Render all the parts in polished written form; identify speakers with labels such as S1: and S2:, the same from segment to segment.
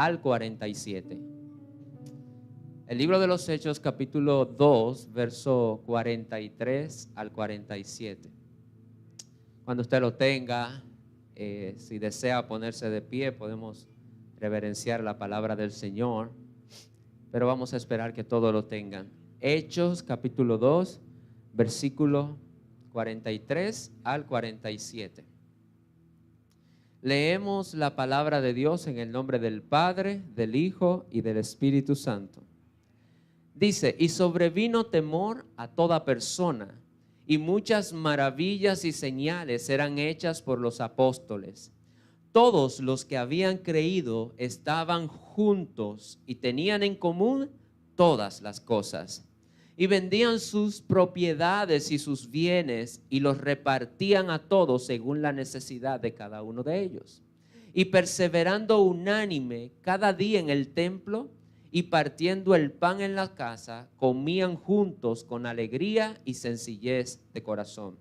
S1: al 47. El libro de los Hechos, capítulo 2, verso 43 al 47. Cuando usted lo tenga, si desea ponerse de pie, podemos reverenciar la palabra del Señor, pero vamos a esperar que todos lo tengan. Hechos, capítulo 2, versículo 43 al 47. Leemos la palabra de Dios en el nombre del Padre, del Hijo y del Espíritu Santo. Dice: y sobrevino temor a toda persona, y muchas maravillas y señales eran hechas por los apóstoles. Todos los que habían creído estaban juntos y tenían en común todas las cosas. Y vendían sus propiedades y sus bienes y los repartían a todos según la necesidad de cada uno de ellos. Y perseverando unánime cada día en el templo y partiendo el pan en la casa, comían juntos con alegría y sencillez de corazón,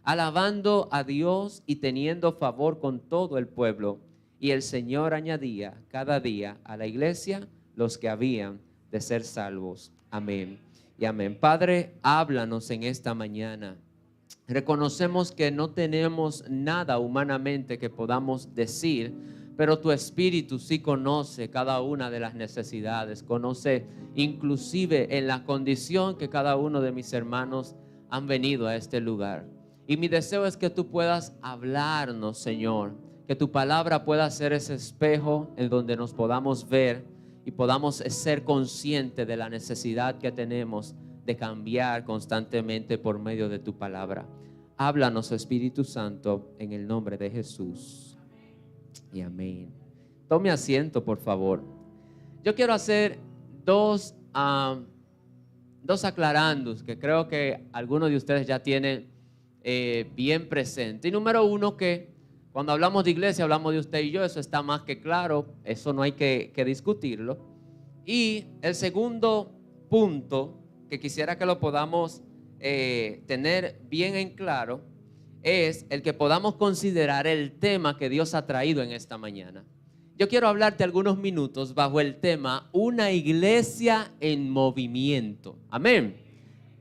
S1: alabando a Dios y teniendo favor con todo el pueblo. Y el Señor añadía cada día a la iglesia los que habían de ser salvos. Amén y amén. Padre, háblanos en esta mañana. Reconocemos que no tenemos nada humanamente que podamos decir, pero tu Espíritu sí conoce cada una de las necesidades, conoce inclusive en la condición que cada uno de mis hermanos han venido a este lugar. Y mi deseo es que tú puedas hablarnos, Señor, que tu palabra pueda ser ese espejo en donde nos podamos ver y podamos ser conscientes de la necesidad que tenemos de cambiar constantemente por medio de tu palabra. Háblanos, Espíritu Santo, en el nombre de Jesús. Y amén. Tome asiento, por favor. Yo quiero hacer dos aclarandos que creo que algunos de ustedes ya tienen bien presente. Y número uno, que cuando hablamos de iglesia hablamos de usted y yo, eso está más que claro, eso no hay que discutirlo. Y el segundo punto que quisiera que lo podamos tener bien en claro es el que podamos considerar el tema que Dios ha traído en esta mañana. Yo quiero hablarte algunos minutos bajo el tema una iglesia en movimiento. Amén.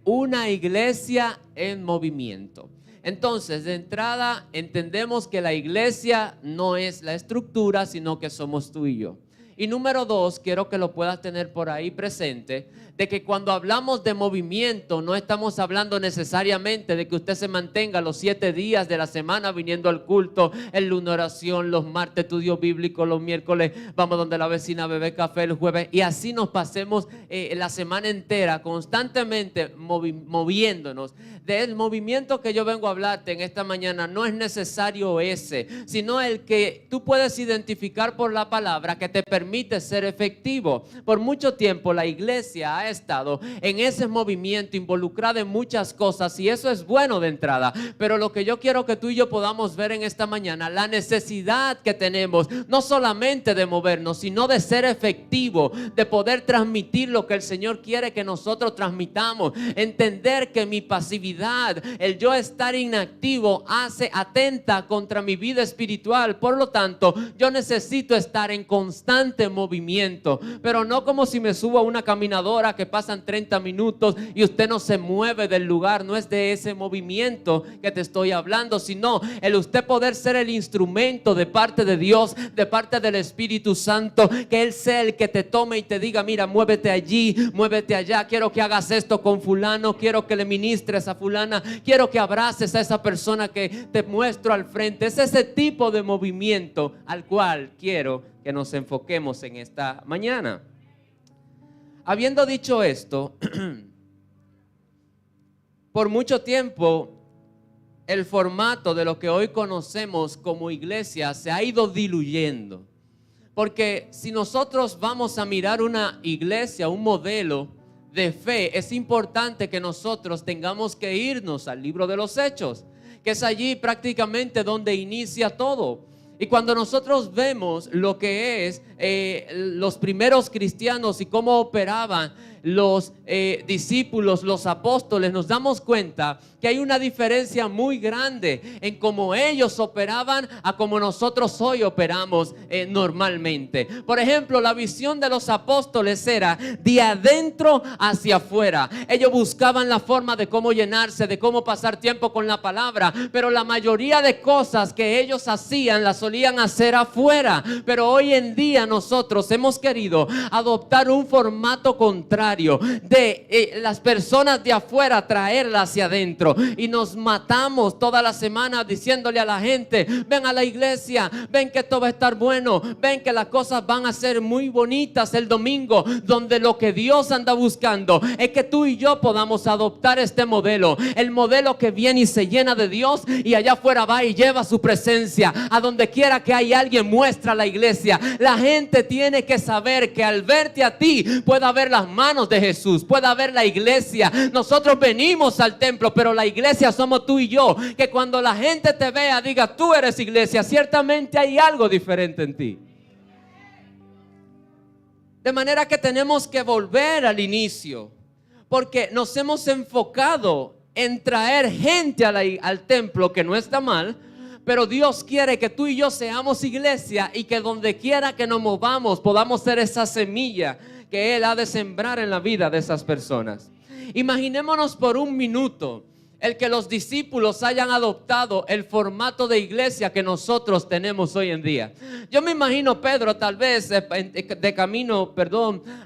S1: Una iglesia en movimiento. Entonces, de entrada, entendemos que la iglesia no es la estructura, sino que somos tú y yo. Y número dos, quiero que lo puedas tener por ahí presente, de que cuando hablamos de movimiento no estamos hablando necesariamente de que usted se mantenga los 7 días de la semana viniendo al culto, el lunes oración, los martes estudio bíblico, los miércoles vamos donde la vecina a beber café, el jueves, y así nos pasemos la semana entera constantemente moviéndonos. Del movimiento que yo vengo a hablarte en esta mañana no es necesario ese, sino el que tú puedes identificar por la palabra que te permite ser efectivo. Por mucho tiempo la iglesia ha estado en ese movimiento, involucrada en muchas cosas, y eso es bueno de entrada, pero lo que yo quiero que tú y yo podamos ver en esta mañana, la necesidad que tenemos, no solamente de movernos, sino de ser efectivo, de poder transmitir lo que el Señor quiere que nosotros transmitamos, entender que mi pasividad, el yo estar inactivo, atenta contra mi vida espiritual. Por lo tanto, yo necesito estar en constante movimiento, pero no como si me subo a una caminadora que pasan 30 minutos y usted no se mueve del lugar. No es de ese movimiento que te estoy hablando, sino el usted poder ser el instrumento de parte de Dios, de parte del Espíritu Santo, que Él sea el que te tome y te diga: mira, muévete allí, muévete allá, quiero que hagas esto con fulano, quiero que le ministres a fulana, quiero que abraces a esa persona que te muestro al frente. Es ese tipo de movimiento al cual quiero que nos enfoquemos en esta mañana. Habiendo dicho esto, por mucho tiempo el formato de lo que hoy conocemos como iglesia se ha ido diluyendo, porque si nosotros vamos a mirar una iglesia, un modelo de fe, es importante que nosotros tengamos que irnos al libro de los Hechos, que es allí prácticamente donde inicia todo. Y cuando nosotros vemos lo que es los primeros cristianos y cómo operaban, los discípulos, los apóstoles, nos damos cuenta que hay una diferencia muy grande en cómo ellos operaban a como nosotros hoy operamos normalmente. Por ejemplo, la visión de los apóstoles era de adentro hacia afuera. Ellos buscaban la forma de cómo llenarse, de cómo pasar tiempo con la palabra, pero la mayoría de cosas que ellos hacían las solían hacer afuera. Pero hoy en día nosotros hemos querido adoptar un formato contrario de las personas de afuera, traerlas hacia adentro, y nos matamos toda la semana diciéndole a la gente: ven a la iglesia, ven que todo va a estar bueno, ven que las cosas van a ser muy bonitas el domingo, donde lo que Dios anda buscando es que tú y yo podamos adoptar este modelo, el modelo que viene y se llena de Dios, y allá afuera va y lleva su presencia. A donde quiera que hay alguien, muestra la iglesia. La gente tiene que saber que al verte a ti pueda ver las manos de Jesús, pueda ver la iglesia. Nosotros venimos al templo, pero la iglesia somos tú y yo. Que cuando la gente te vea diga: tú eres iglesia, ciertamente hay algo diferente en ti. De manera que tenemos que volver al inicio, porque nos hemos enfocado en traer gente al templo, que no está mal. Pero Dios quiere que tú y yo seamos iglesia, y que donde quiera que nos movamos podamos ser esa semilla que Él ha de sembrar en la vida de esas personas. Imaginémonos por un minuto el que los discípulos hayan adoptado el formato de iglesia que nosotros tenemos hoy en día. Yo me imagino Pedro tal vez de camino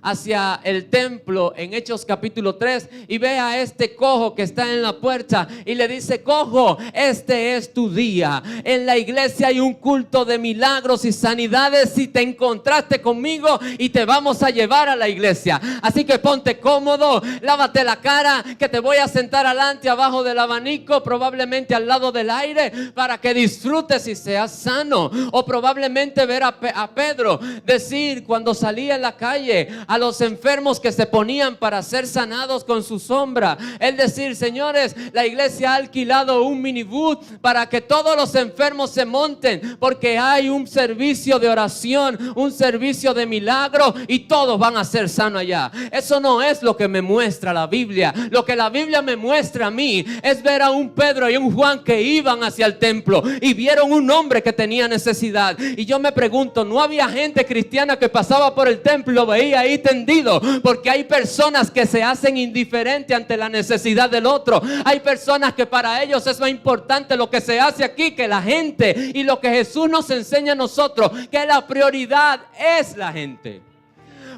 S1: hacia el templo en Hechos capítulo 3, y ve a este cojo que está en la puerta y le dice: cojo, este es tu día. En la iglesia hay un culto de milagros y sanidades. Si te encontraste conmigo, y te vamos a llevar a la iglesia. Así que ponte cómodo, lávate la cara, que te voy a sentar adelante abajo del abanico, probablemente al lado del aire, para que disfrutes y seas sano. O probablemente ver a Pedro decir, cuando salía en la calle, a los enfermos que se ponían para ser sanados con su sombra, él decir: señores, la iglesia ha alquilado un minibús para que todos los enfermos se monten, porque hay un servicio de oración, un servicio de milagro, y todos van a ser sanos allá. Eso no es lo que me muestra la Biblia. Lo que la Biblia me muestra a mí es ver a un Pedro y un Juan que iban hacia el templo y vieron un hombre que tenía necesidad. Y yo me pregunto, ¿no había gente cristiana que pasaba por el templo y lo veía ahí tendido? Porque hay personas que se hacen indiferentes ante la necesidad del otro. Hay personas que para ellos es más importante lo que se hace aquí que la gente. Y lo que Jesús nos enseña a nosotros, que la prioridad es la gente.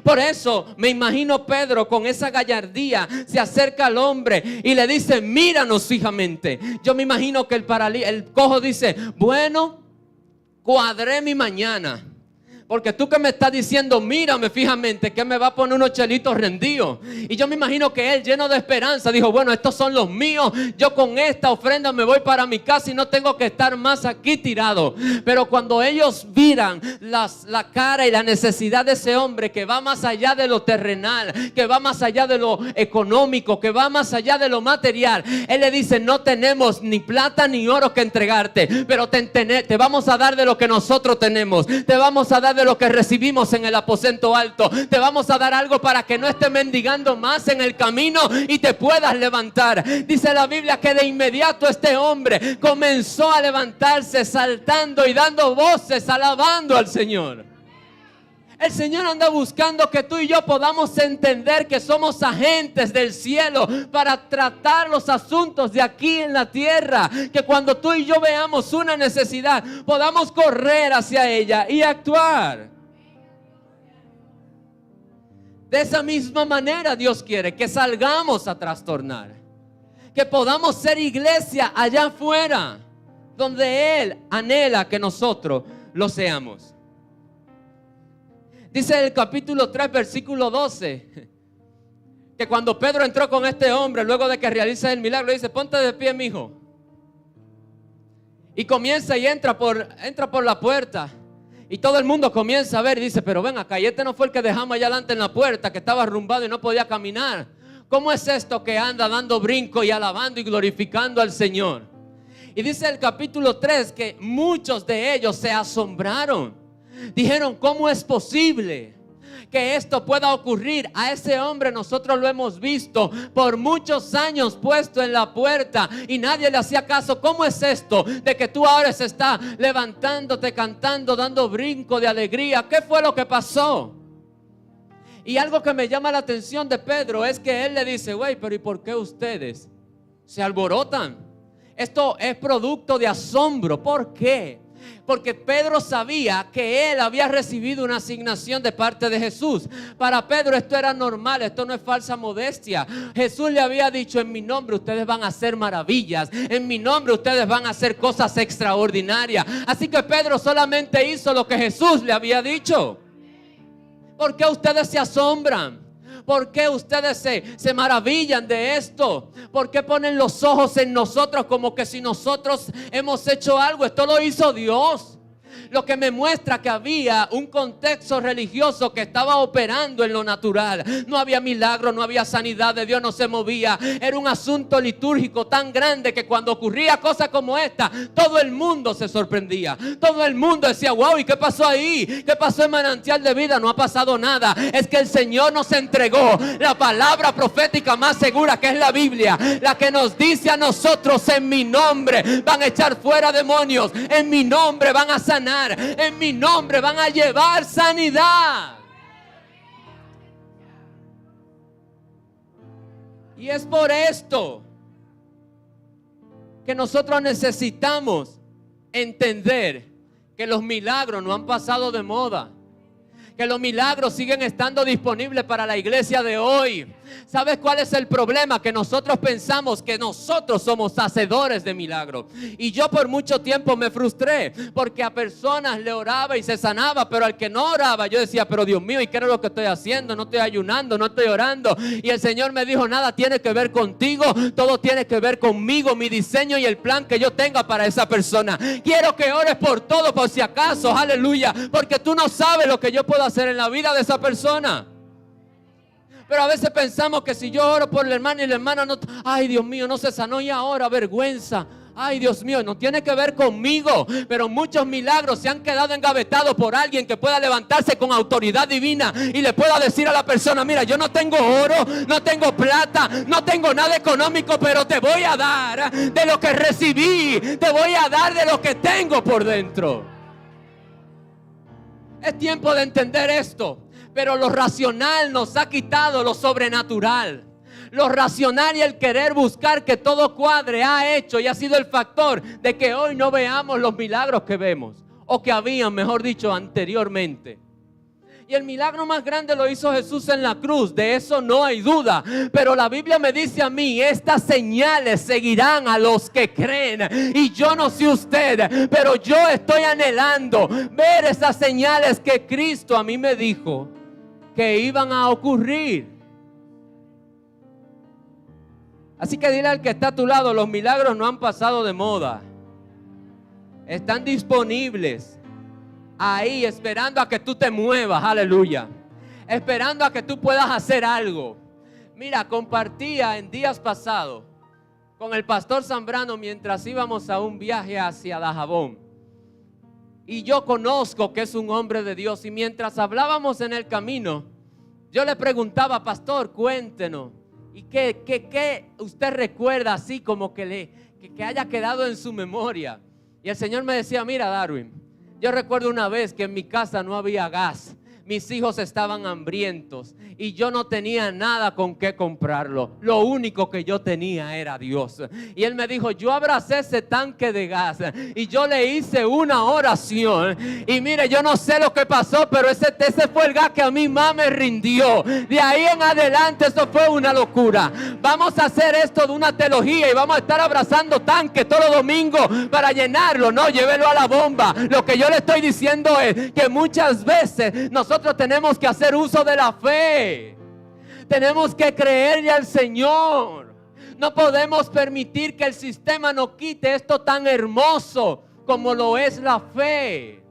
S1: Por eso me imagino Pedro con esa gallardía se acerca al hombre y le dice: míranos fijamente. Yo me imagino que el cojo dice: bueno, cuadré mi mañana, porque tú que me estás diciendo mírame fijamente, que me va a poner unos chelitos rendidos. Y yo me imagino que él, lleno de esperanza, dijo: bueno, estos son los míos, yo con esta ofrenda me voy para mi casa y no tengo que estar más aquí tirado. Pero cuando ellos miran la cara y la necesidad de ese hombre, que va más allá de lo terrenal, que va más allá de lo económico, que va más allá de lo material, él le dice: no tenemos ni plata ni oro que entregarte, pero te vamos a dar de lo que nosotros tenemos, te vamos a dar de lo que recibimos en el aposento alto, te vamos a dar algo para que no estés mendigando más en el camino y te puedas levantar. Dice la Biblia que de inmediato este hombre comenzó a levantarse, saltando y dando voces, alabando al Señor. El Señor anda buscando que tú y yo podamos entender que somos agentes del cielo para tratar los asuntos de aquí en la tierra. Que cuando tú y yo veamos una necesidad, podamos correr hacia ella y actuar. De esa misma manera Dios quiere que salgamos a trastornar, que podamos ser iglesia allá afuera, donde Él anhela que nosotros lo seamos. Dice el capítulo 3, versículo 12, que cuando Pedro entró con este hombre, luego de que realiza el milagro, le dice: ponte de pie, mijo. Y comienza y entra por la puerta. Y todo el mundo comienza a ver y dice: pero ven acá, y este no fue el que dejamos allá adelante en la puerta, que estaba arrumbado y no podía caminar. ¿Cómo es esto que anda dando brinco y alabando y glorificando al Señor? Y dice el capítulo 3 que muchos de ellos se asombraron. Dijeron: ¿cómo es posible que esto pueda ocurrir. A ese hombre nosotros lo hemos visto por muchos años puesto en la puerta y nadie le hacía caso. ¿Cómo es esto de que tú ahora se está levantándote, cantando, dando brinco de alegría? ¿Qué fue lo que pasó? Y algo que me llama la atención de Pedro es que él le dice, güey, pero ¿y por qué ustedes se alborotan? Esto es producto de asombro. ¿Por qué? Porque Pedro sabía que él había recibido una asignación de parte de Jesús. Para Pedro esto era normal, esto no es falsa modestia. Jesús le había dicho, en mi nombre ustedes van a hacer maravillas, en mi nombre ustedes van a hacer cosas extraordinarias. Así que Pedro solamente hizo lo que Jesús le había dicho. ¿Por qué ustedes se asombran? ¿Por qué ustedes se maravillan de esto? ¿Por qué ponen los ojos en nosotros como que si nosotros hemos hecho algo? Esto lo hizo Dios. Lo que me muestra que había un contexto religioso que estaba operando en lo natural. No había milagro, no había sanidad de Dios, no se movía. Era un asunto litúrgico tan grande que cuando ocurría cosas como esta, todo el mundo se sorprendía. Todo el mundo decía, wow, ¿y qué pasó ahí? ¿Qué pasó en Manantial de Vida? No ha pasado nada. Es que el Señor nos entregó la palabra profética más segura, que es la Biblia. La que nos dice a nosotros, en mi nombre van a echar fuera demonios, en mi nombre van a sanar, en mi nombre van a llevar sanidad. Y es por esto que nosotros necesitamos entender que los milagros no han pasado de moda, que los milagros siguen estando disponibles para la iglesia de hoy. ¿Sabes cuál es el problema? Que nosotros pensamos que nosotros somos hacedores de milagros. Y yo por mucho tiempo me frustré porque a personas le oraba y se sanaba, pero al que no oraba yo decía, pero Dios mío, ¿y qué es lo que estoy haciendo? No estoy ayunando, no estoy orando. Y el Señor me dijo, nada tiene que ver contigo, todo tiene que ver conmigo, mi diseño y el plan que yo tenga para esa persona. Quiero que ores por todo, por si acaso, aleluya, porque tú no sabes lo que yo puedo hacer en la vida de esa persona. Pero a veces pensamos que si yo oro por el hermano y la hermana no, ay Dios mío, no se sanó y ahora vergüenza. Ay Dios mío, no tiene que ver conmigo. Pero muchos milagros se han quedado engavetados por alguien que pueda levantarse con autoridad divina y le pueda decir a la persona, mira, yo no tengo oro, no tengo plata, no tengo nada económico, pero te voy a dar de lo que recibí, te voy a dar de lo que tengo por dentro. Es tiempo de entender esto. Pero lo racional nos ha quitado lo sobrenatural. Lo racional y el querer buscar que todo cuadre ha hecho y ha sido el factor de que hoy no veamos los milagros que vemos, o que habían, mejor dicho, anteriormente. Y el milagro más grande lo hizo Jesús en la cruz, de eso no hay duda. Pero la Biblia me dice a mí, estas señales seguirán a los que creen. Y yo no sé usted, pero yo estoy anhelando ver esas señales que Cristo a mí me dijo que iban a ocurrir. Así que dile al que está a tu lado, los milagros no han pasado de moda. Están disponibles ahí, esperando a que tú te muevas, aleluya. Esperando a que tú puedas hacer algo. Mira, compartía en días pasados con el pastor Zambrano mientras íbamos a un viaje hacia Dajabón. Y yo conozco que es un hombre de Dios. Y mientras hablábamos en el camino, yo le preguntaba, pastor, cuéntenos. ¿Y qué usted recuerda así como que haya quedado en su memoria? Y el Señor me decía, mira Darwin, yo recuerdo una vez que en mi casa no había gas. Mis hijos estaban hambrientos y yo no tenía nada con qué comprarlo. Lo único que yo tenía era Dios. Y él me dijo, yo abracé ese tanque de gas y yo le hice una oración. Y mire, yo no sé lo que pasó, pero ese fue el gas que a mí más me rindió. De ahí en adelante eso fue una locura. Vamos a hacer esto de una teología y vamos a estar abrazando tanques todos los domingos para llenarlo. No, llévelo a la bomba. Lo que yo le estoy diciendo es que muchas veces nosotros tenemos que hacer uso de la fe. Tenemos que creerle al Señor. No podemos permitir que el sistema nos quite esto tan hermoso como lo es la fe.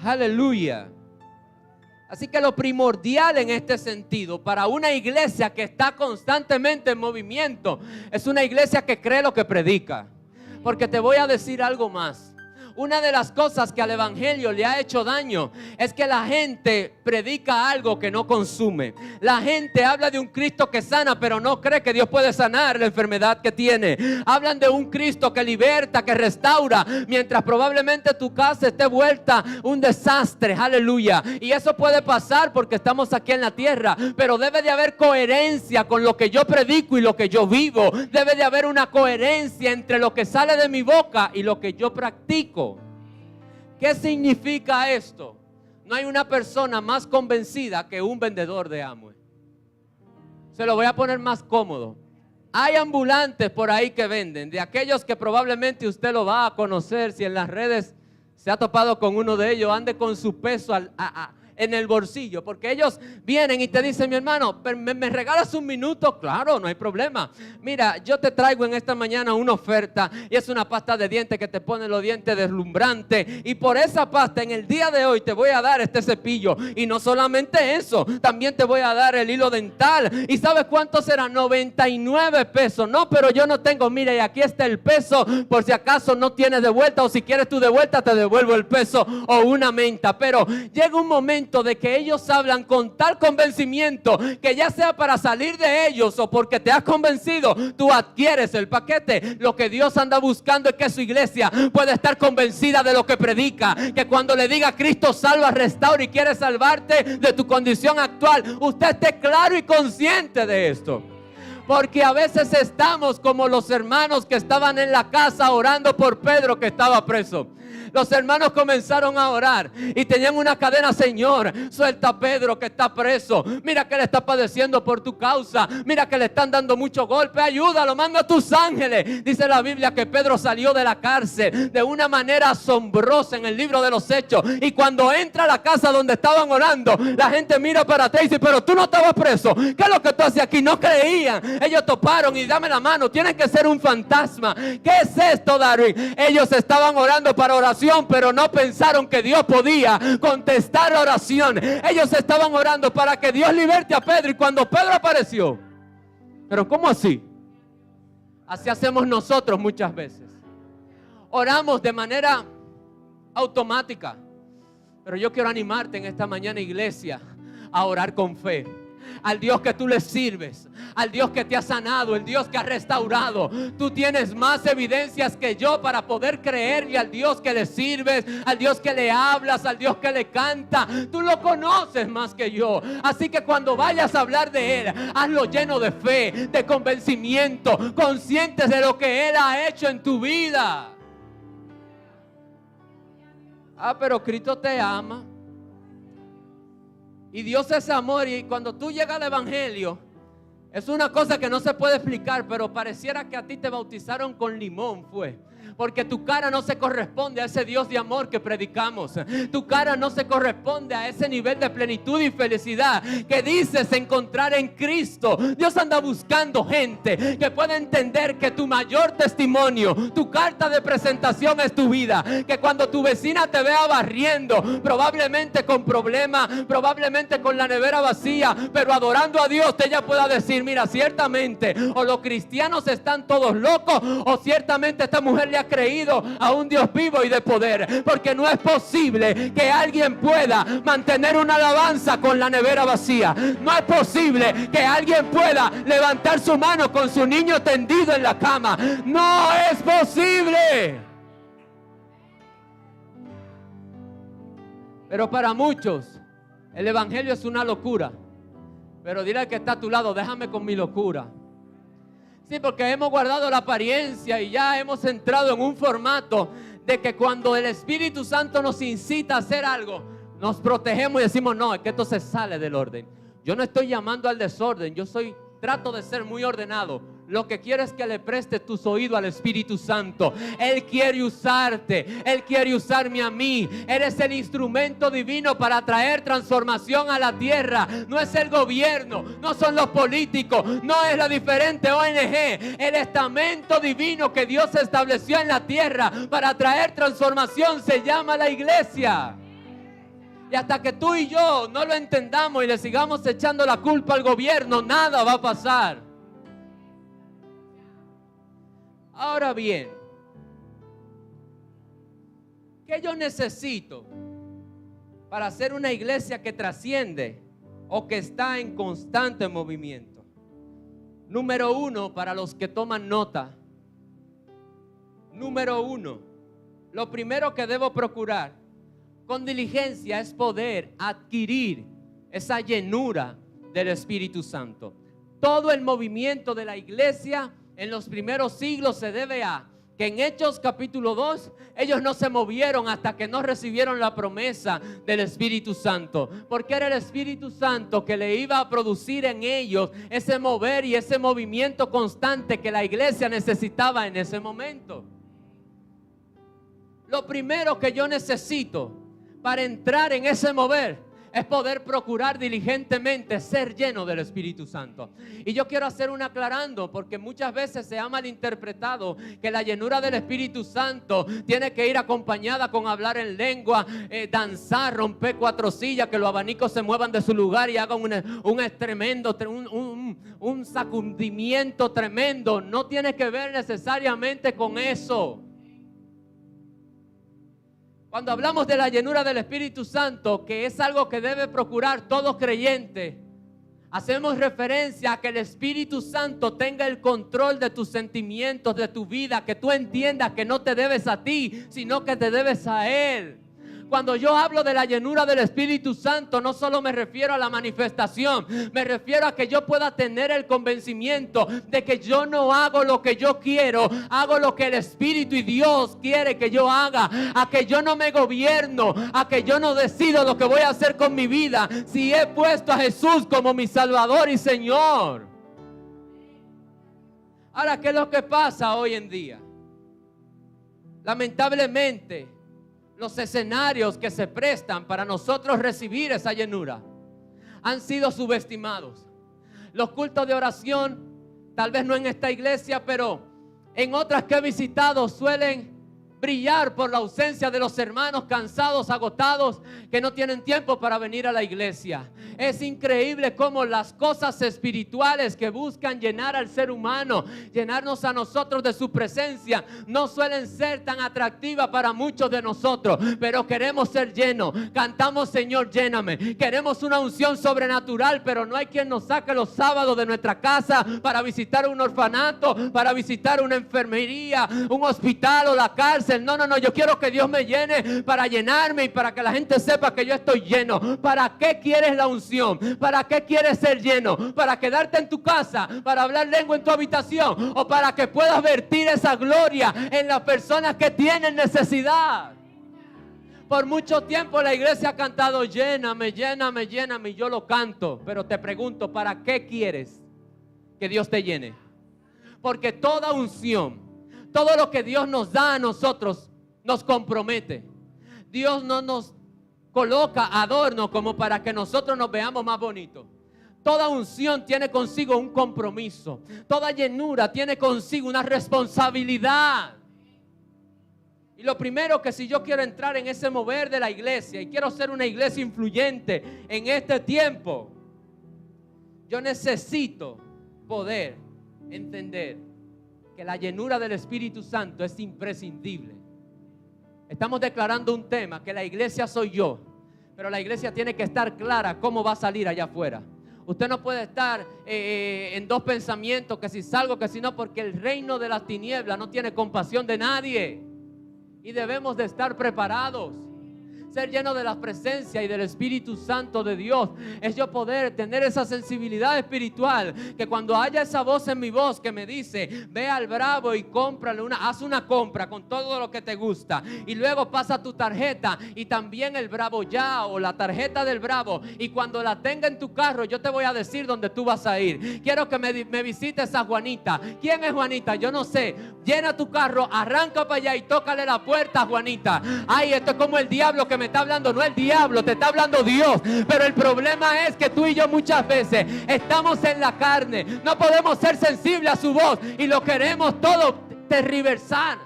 S1: Aleluya. Así que lo primordial en este sentido para una iglesia que está constantemente en movimiento es una iglesia que cree lo que predica. Porque te voy a decir algo más. Una de las cosas que al evangelio le ha hecho daño es que la gente predica algo que no consume. La gente habla de un Cristo que sana, pero no cree que Dios puede sanar la enfermedad que tiene. Hablan de un Cristo que liberta, que restaura, mientras probablemente tu casa esté vuelta un desastre. Aleluya. Y eso puede pasar porque estamos aquí en la tierra, pero debe de haber coherencia con lo que yo predico y lo que yo vivo. Debe de haber una coherencia entre lo que sale de mi boca y lo que yo practico. ¿Qué significa esto? No hay una persona más convencida que un vendedor de Amway. Se lo voy a poner más cómodo. Hay ambulantes por ahí que venden, de aquellos que probablemente usted lo va a conocer. Si en las redes se ha topado con uno de ellos, ande con su peso en el bolsillo, porque ellos vienen y te dicen: mi hermano, ¿me regalas un minuto? Claro, no hay problema. Mira, yo te traigo en esta mañana una oferta y es una pasta de dientes que te pone los dientes deslumbrantes, y por esa pasta en el día de hoy te voy a dar este cepillo, y no solamente eso, también te voy a dar el hilo dental. ¿Y sabes cuánto será? 99 pesos. No, pero yo no tengo. Mira, y aquí está el peso por si acaso no tienes de vuelta, o si quieres tú de vuelta te devuelvo el peso o una menta. Pero llega un momento de que ellos hablan con tal convencimiento que ya sea para salir de ellos o porque te has convencido, tú adquieres el paquete. Lo que Dios anda buscando es que su iglesia pueda estar convencida de lo que predica, que cuando le diga Cristo salva, restaura y quiere salvarte de tu condición actual, usted esté claro y consciente de esto. Porque a veces estamos como los hermanos que estaban en la casa orando por Pedro, que estaba preso. Los hermanos comenzaron a orar y tenían una cadena: Señor, suelta a Pedro que está preso. Mira que le está padeciendo por tu causa. Mira que le están dando mucho golpe. Ayúdalo, manda a tus ángeles. Dice la Biblia que Pedro salió de la cárcel de una manera asombrosa en el libro de los Hechos. Y cuando entra a la casa donde estaban orando, la gente mira para atrás y dice: pero tú no estabas preso. ¿Qué es lo que tú haces aquí? No creían. Ellos toparon y dame la mano. Tienen que ser un fantasma. ¿Qué es esto, Darwin? Ellos estaban orando para oración, pero no pensaron que Dios podía contestar la oración. Ellos estaban orando para que Dios liberte a Pedro, y cuando Pedro apareció, pero ¿cómo así? Así hacemos nosotros muchas veces. Oramos de manera automática, pero yo quiero animarte en esta mañana, iglesia, a orar con fe. Al Dios que tú le sirves, al Dios que te ha sanado, el Dios que ha restaurado. Tú tienes más evidencias que yo para poder creerle al Dios que le sirves, al Dios que le hablas, al Dios que le canta. Tú lo conoces más que yo. Así que cuando vayas a hablar de Él, hazlo lleno de fe, de convencimiento, conscientes de lo que Él ha hecho en tu vida. Pero Cristo te ama. Y Dios es amor, y cuando tú llegas al evangelio, es una cosa que no se puede explicar, pero pareciera que a ti te bautizaron con limón, porque tu cara no se corresponde a ese Dios de amor que predicamos. Tu cara no se corresponde a ese nivel de plenitud y felicidad que dices encontrar en Cristo. Dios anda buscando gente que pueda entender que tu mayor testimonio, tu carta de presentación es tu vida. Que cuando tu vecina te vea barriendo, probablemente con problemas, probablemente con la nevera vacía, pero adorando a Dios, ella pueda decir: mira, ciertamente o los cristianos están todos locos, o ciertamente esta mujer le ha creído a un Dios vivo y de poder. Porque no es posible que alguien pueda mantener una alabanza con la nevera vacía. No es posible que alguien pueda levantar su mano con su niño tendido en la cama. No es posible. Pero para muchos el evangelio es una locura. Pero dile al que está a tu lado: déjame con mi locura. Sí, porque hemos guardado la apariencia y ya hemos entrado en un formato de que cuando el Espíritu Santo nos incita a hacer algo, nos protegemos y decimos: no, es que esto se sale del orden. Yo no estoy llamando al desorden, trato de ser muy ordenado. Lo que quiero es que le prestes tus oídos al Espíritu Santo. Él quiere usarte, Él quiere usarme a mí. Eres el instrumento divino para traer transformación a la tierra. No es el gobierno, no son los políticos, no es la diferente ONG. El estamento divino que Dios estableció en la tierra para traer transformación se llama la iglesia. Y hasta que tú y yo no lo entendamos y le sigamos echando la culpa al gobierno, nada va a pasar. Ahora bien, ¿Qué yo necesito para ser una iglesia que trasciende o que está en constante movimiento? Número uno, para los que toman nota. Número uno, lo primero que debo procurar con diligencia es poder adquirir esa llenura del Espíritu Santo. Todo el movimiento de la iglesia en los primeros siglos se debe a que en Hechos capítulo 2, ellos no se movieron hasta que no recibieron la promesa del Espíritu Santo, porque era el Espíritu Santo que le iba a producir en ellos ese mover y ese movimiento constante que la iglesia necesitaba en ese momento. Lo primero que yo necesito para entrar en ese mover es poder procurar diligentemente ser lleno del Espíritu Santo. Y yo quiero hacer un aclarando, porque muchas veces se ha malinterpretado que la llenura del Espíritu Santo tiene que ir acompañada con hablar en lengua, danzar, romper 4 sillas, que los abanicos se muevan de su lugar y hagan un sacudimiento tremendo. No tiene que ver necesariamente con eso. Cuando hablamos de la llenura del Espíritu Santo, que es algo que debe procurar todo creyente, hacemos referencia a que el Espíritu Santo tenga el control de tus sentimientos, de tu vida, que tú entiendas que no te debes a ti, sino que te debes a Él. Cuando yo hablo de la llenura del Espíritu Santo, no solo me refiero a la manifestación, me refiero a que yo pueda tener el convencimiento de que yo no hago lo que yo quiero, hago lo que el Espíritu y Dios quiere que yo haga, a que yo no me gobierno, a que yo no decido lo que voy a hacer con mi vida, si he puesto a Jesús como mi Salvador y Señor. Ahora, ¿qué es lo que pasa hoy en día? Lamentablemente, los escenarios que se prestan para nosotros recibir esa llenura han sido subestimados. Los cultos de oración, tal vez no en esta iglesia, pero en otras que he visitado, suelen brillar por la ausencia de los hermanos cansados, agotados, que no tienen tiempo para venir a la iglesia. Es increíble cómo las cosas espirituales que buscan llenar al ser humano, llenarnos a nosotros de su presencia, no suelen ser tan atractivas para muchos de nosotros, pero queremos ser llenos. Cantamos: Señor, lléname. Queremos una unción sobrenatural, pero no hay quien nos saque los sábados de nuestra casa para visitar un orfanato, para visitar una enfermería, un hospital o la cárcel. No, yo quiero que Dios me llene para llenarme y para que la gente sepa que yo estoy lleno. ¿Para qué quieres la unción? ¿Para qué quieres ser lleno? ¿Para quedarte en tu casa? ¿Para hablar lengua en tu habitación? ¿O para que puedas vertir esa gloria en las personas que tienen necesidad? Por mucho tiempo la iglesia ha cantado: lléname, lléname, lléname, y yo lo canto. Pero te pregunto, ¿para qué quieres que Dios te llene? Porque toda unción, todo lo que Dios nos da a nosotros nos compromete. Dios no nos coloca adornos como para que nosotros nos veamos más bonitos. Toda unción tiene consigo un compromiso. Toda llenura tiene consigo una responsabilidad. Y lo primero, que si yo quiero entrar en ese mover de la iglesia y quiero ser una iglesia influyente en este tiempo, yo necesito poder entender que la llenura del Espíritu Santo es imprescindible. Estamos declarando un tema, que la iglesia soy yo, pero la iglesia tiene que estar clara cómo va a salir allá afuera. Usted no puede estar en dos pensamientos, que si salgo, que si no, porque el reino de las tinieblas no tiene compasión de nadie. Y debemos de estar preparados. Ser lleno de la presencia y del Espíritu Santo de Dios es yo poder tener esa sensibilidad espiritual, que cuando haya esa voz en mi voz que me dice: ve al Bravo y cómprale haz una compra con todo lo que te gusta, y luego pasa tu tarjeta y también el Bravo ya, o la tarjeta del Bravo, y cuando la tenga en tu carro yo te voy a decir dónde tú vas a ir. Quiero que me visites a Juanita. ¿Quién es Juanita? Yo no sé. Llena tu carro, arranca para allá y tócale la puerta a Juanita. Ay, esto es como el diablo que me está hablando. No el diablo, te está hablando Dios. Pero el problema es que tú y yo muchas veces estamos en la carne, no podemos ser sensibles a su voz y lo queremos todo tergiversar.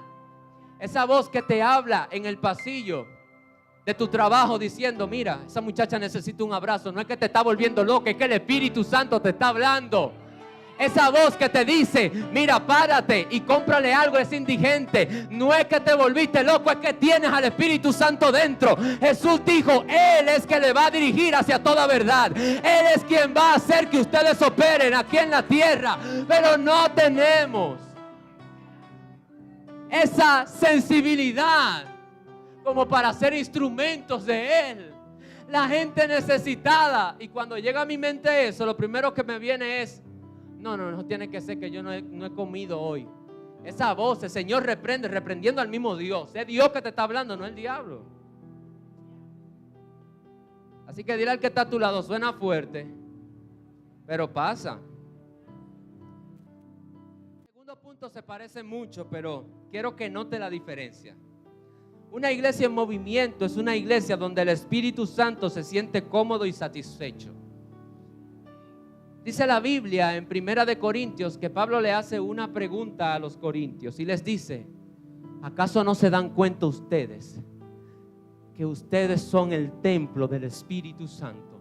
S1: Esa voz que te habla en el pasillo de tu trabajo diciendo: mira, esa muchacha necesita un abrazo. No es que te está volviendo loca, es que el Espíritu Santo te está hablando. Esa voz que te dice, mira, párate y cómprale algo a ese indigente. No es que te volviste loco, es que tienes al Espíritu Santo dentro. Jesús dijo, Él es que le va a dirigir hacia toda verdad. Él es quien va a hacer que ustedes operen aquí en la tierra. Pero no tenemos esa sensibilidad como para ser instrumentos de Él. La gente necesitada. Y cuando llega a mi mente eso, lo primero que me viene es, no tiene que ser que yo no he comido hoy. Esa voz, el Señor reprendiendo al mismo Dios. Es Dios que te está hablando, no el diablo. Así que dile al que está a tu lado, suena fuerte, pero pasa. El segundo punto se parece mucho, pero quiero que note la diferencia. Una iglesia en movimiento es una iglesia donde el Espíritu Santo se siente cómodo y satisfecho. Dice la Biblia en 1 de Corintios que Pablo le hace una pregunta a los corintios y les dice, ¿acaso no se dan cuenta ustedes que ustedes son el templo del Espíritu Santo?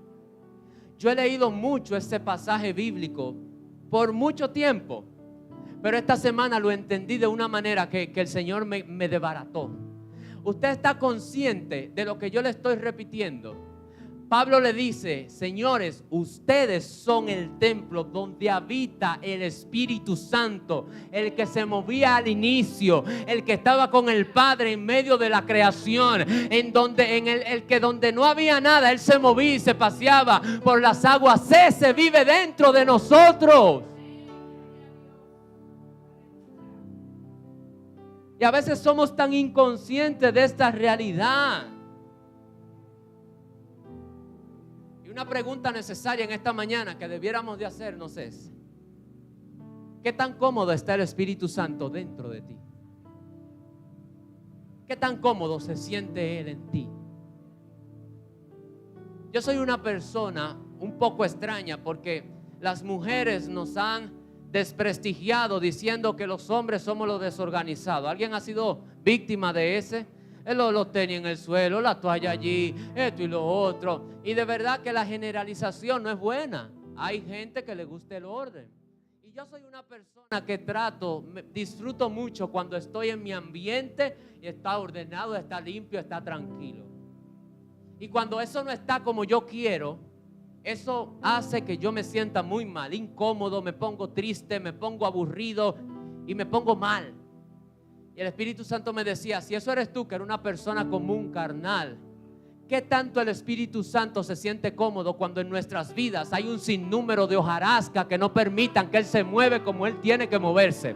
S1: Yo he leído mucho este pasaje bíblico por mucho tiempo, pero esta semana lo entendí de una manera que el Señor me desbarató. Usted está consciente de lo que yo le estoy repitiendo. Pablo le dice, señores, ustedes son el templo donde habita el Espíritu Santo, el que se movía al inicio, el que estaba con el Padre en medio de la creación, el que donde no había nada, Él se movía y se paseaba por las aguas. Ese vive dentro de nosotros. Y a veces somos tan inconscientes de esta realidad. Una pregunta necesaria en esta mañana que debiéramos de hacernos es, ¿qué tan cómodo está el Espíritu Santo dentro de ti? ¿Qué tan cómodo se siente Él en ti? Yo soy una persona un poco extraña porque las mujeres nos han desprestigiado diciendo que los hombres somos los desorganizados. ¿Alguien ha sido víctima de ese? Los tenis en el suelo, la toalla allí, esto y lo otro. Y de verdad que la generalización no es buena. Hay gente que le gusta el orden. Y yo soy una persona que disfruto mucho cuando estoy en mi ambiente y está ordenado, está limpio, está tranquilo. Y cuando eso no está como yo quiero, eso hace que yo me sienta muy mal, incómodo, me pongo triste, me pongo aburrido y me pongo mal. Y el Espíritu Santo me decía, si eso eres tú, que eres una persona común, carnal, ¿qué tanto el Espíritu Santo se siente cómodo cuando en nuestras vidas hay un sinnúmero de hojarasca que no permitan que Él se mueva como Él tiene que moverse?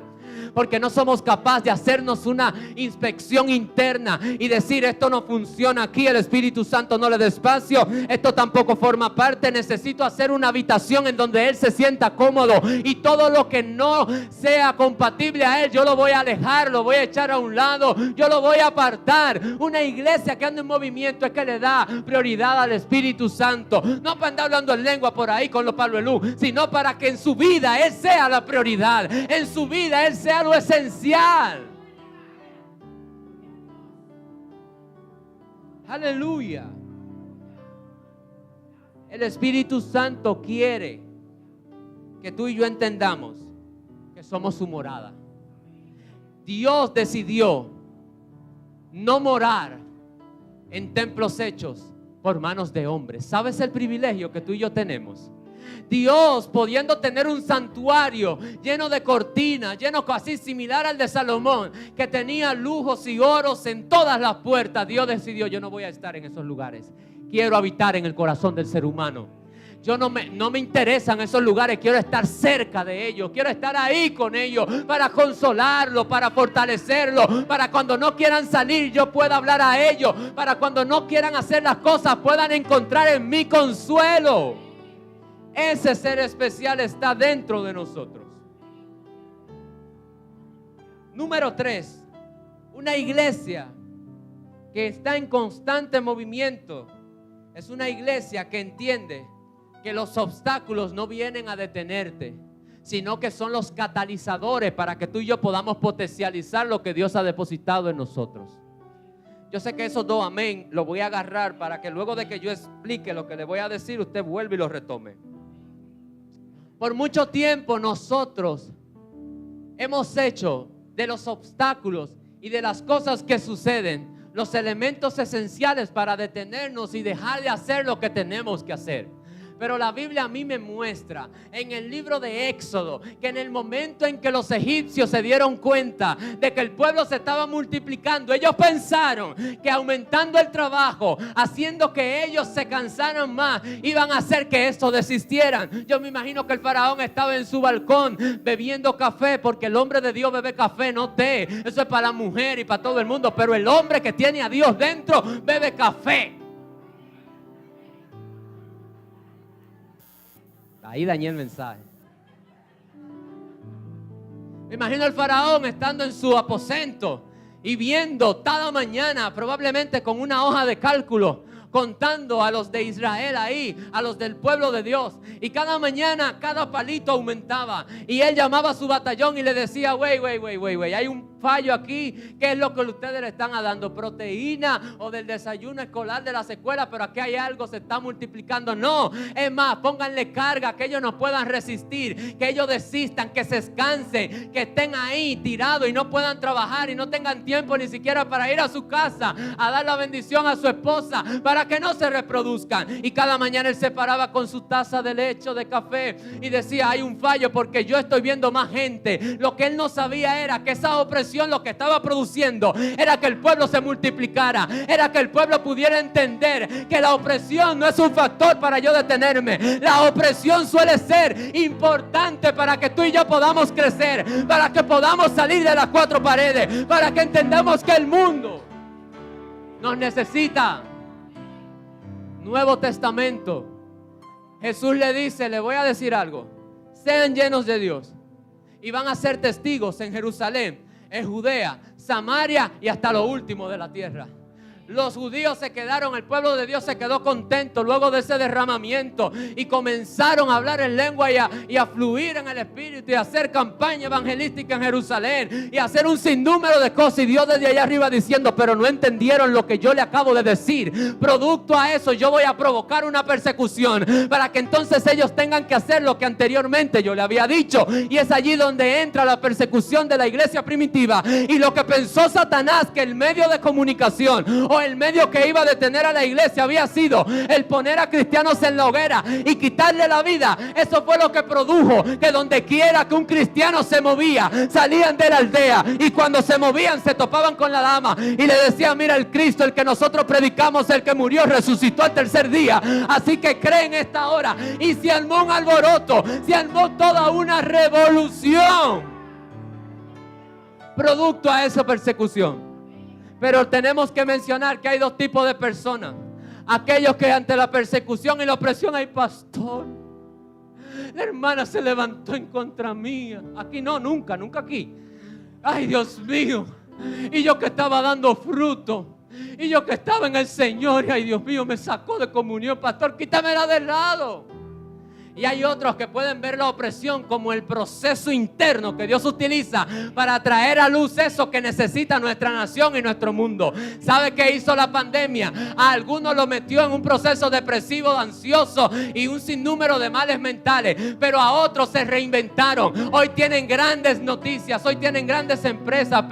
S1: Porque no somos capaces de hacernos una inspección interna y decir, esto no funciona aquí, el Espíritu Santo no le da espacio, esto tampoco forma parte, necesito hacer una habitación en donde Él se sienta cómodo, y todo lo que no sea compatible a Él, yo lo voy a alejar, lo voy a echar a un lado, yo lo voy a apartar. Una iglesia que anda en movimiento es que le da prioridad al Espíritu Santo, no para andar hablando en lengua por ahí con los paluelú, sino para que en su vida Él sea la prioridad, en su vida Él sea lo esencial. Aleluya. El Espíritu Santo quiere que tú y yo entendamos que somos su morada. Dios decidió no morar en templos hechos por manos de hombres. ¿Sabes el privilegio que tú y yo tenemos? Dios, pudiendo tener un santuario lleno de cortinas, lleno así similar al de Salomón, que tenía lujos y oros en todas las puertas, Dios decidió, yo no voy a estar en esos lugares, quiero habitar en el corazón del ser humano. Yo no me interesan esos lugares, quiero estar cerca de ellos, quiero estar ahí con ellos para consolarlos, para fortalecerlos, para cuando no quieran salir yo pueda hablar a ellos, para cuando no quieran hacer las cosas puedan encontrar en mí consuelo. Ese ser especial está dentro de nosotros. Número 3, una iglesia que está en constante movimiento es una iglesia que entiende que los obstáculos no vienen a detenerte, sino que son los catalizadores para que tú y yo podamos potencializar lo que Dios ha depositado en nosotros. Yo sé que esos dos amén lo voy a agarrar para que luego de que yo explique lo que le voy a decir, usted vuelva y lo retome. Por mucho tiempo nosotros hemos hecho de los obstáculos y de las cosas que suceden los elementos esenciales para detenernos y dejar de hacer lo que tenemos que hacer. Pero la Biblia a mí me muestra en el libro de Éxodo que en el momento en que los egipcios se dieron cuenta de que el pueblo se estaba multiplicando, ellos pensaron que aumentando el trabajo, haciendo que ellos se cansaran más, iban a hacer que esto desistieran. Yo me imagino que el faraón estaba en su balcón bebiendo café, porque el hombre de Dios bebe café, no té. Eso es para la mujer y para todo el mundo, pero el hombre que tiene a Dios dentro bebe café. Ahí dañé el mensaje. Me imagino al faraón estando en su aposento y viendo cada mañana, probablemente con una hoja de cálculo, contando a los de Israel ahí, a los del pueblo de Dios. Y cada mañana, cada palito aumentaba. Y él llamaba a su batallón y le decía: wey, hay un fallo aquí. ¿Qué es lo que ustedes le están dando? ¿Proteína o del desayuno escolar de las escuelas? Pero aquí hay algo, se está multiplicando. No, es más, pónganle carga, que ellos no puedan resistir, que ellos desistan, que se descansen, que estén ahí tirados y no puedan trabajar y no tengan tiempo ni siquiera para ir a su casa a dar la bendición a su esposa, para que no se reproduzcan. Y cada mañana él se paraba con su taza de leche o de café y decía: hay un fallo, porque yo estoy viendo más gente. Lo que él no sabía era que esa opresión lo que estaba produciendo era que el pueblo se multiplicara, era que el pueblo pudiera entender que la opresión no es un factor para yo detenerme. La opresión suele ser importante para que tú y yo podamos crecer, para que podamos salir de las cuatro paredes, para que entendamos que el mundo nos necesita. Nuevo Testamento, Jesús le dice: le voy a decir algo, sean llenos de Dios y van a ser testigos en Jerusalén, en Judea, Samaria y hasta lo último de la tierra. Los judíos se quedaron, el pueblo de Dios se quedó contento luego de ese derramamiento y comenzaron a hablar en lengua y a fluir en el Espíritu y a hacer campaña evangelística en Jerusalén y a hacer un sinnúmero de cosas. Y Dios desde allá arriba diciendo: pero no entendieron lo que yo le acabo de decir. Producto a eso yo voy a provocar una persecución para que entonces ellos tengan que hacer lo que anteriormente yo le había dicho. Y es allí donde entra la persecución de la iglesia primitiva. Y lo que pensó Satanás, que el medio de comunicación o el medio que iba a detener a la iglesia había sido el poner a cristianos en la hoguera y quitarle la vida, eso fue lo que produjo que donde quiera que un cristiano se movía, salían de la aldea, y cuando se movían se topaban con la dama y le decían: mira, el Cristo, el que nosotros predicamos, el que murió, resucitó al tercer día, así que cree en esta hora. Y se armó un alboroto, se armó toda una revolución producto a esa persecución. Pero tenemos que mencionar que hay dos tipos de personas: aquellos que ante la persecución y la opresión: ay, pastor, la hermana se levantó en contra mía. Aquí no, nunca aquí. Ay, Dios mío, y yo que estaba dando fruto, y yo que estaba en el Señor, y ay, Dios mío, me sacó de comunión. Pastor, quítamela del lado. Y hay otros que pueden ver la opresión como el proceso interno que Dios utiliza para traer a luz eso que necesita nuestra nación y nuestro mundo. ¿Sabe qué hizo la pandemia? A algunos lo metió en un proceso depresivo, ansioso y un sinnúmero de males mentales. Pero a otros se reinventaron. Hoy tienen grandes noticias, hoy tienen grandes empresas,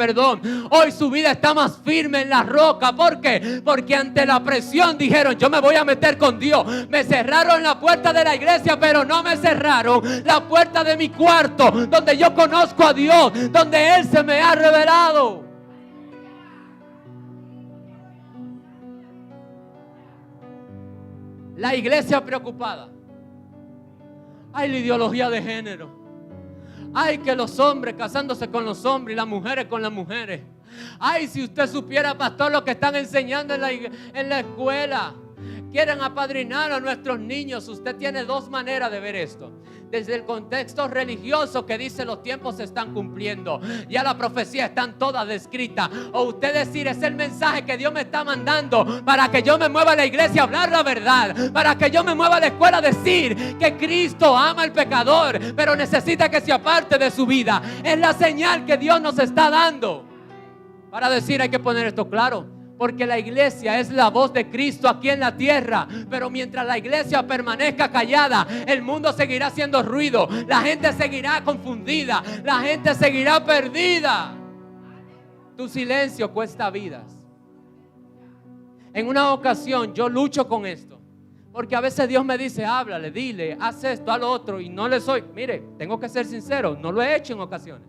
S1: Hoy su vida está más firme en la roca. ¿Por qué? Porque ante la presión dijeron: yo me voy a meter con Dios. Me cerraron la puerta de la iglesia, pero no me cerraron la puerta de mi cuarto, donde yo conozco a Dios, donde Él se me ha revelado. La iglesia preocupada. Hay la ideología de género. Hay que los hombres casándose con los hombres y las mujeres con las mujeres. Ay, si usted supiera, pastor, lo que están enseñando en la escuela. Quieren apadrinar a nuestros niños. Usted tiene dos maneras de ver esto: desde el contexto religioso, que dice los tiempos se están cumpliendo, ya la profecía están todas descritas, o usted decir: es el mensaje que Dios me está mandando para que yo me mueva a la iglesia a hablar la verdad, para que yo me mueva a la escuela a decir que Cristo ama al pecador, pero necesita que se aparte de su vida. Es la señal que Dios nos está dando para decir: hay que poner esto claro. Porque la iglesia es la voz de Cristo aquí en la tierra. Pero mientras la iglesia permanezca callada, el mundo seguirá haciendo ruido. La gente seguirá confundida. La gente seguirá perdida. Tu silencio cuesta vidas. En una ocasión yo lucho con esto. Porque a veces Dios me dice, háblale, dile, haz esto, haz lo otro. Y no le soy. Mire, tengo que ser sincero, no lo he hecho en ocasiones.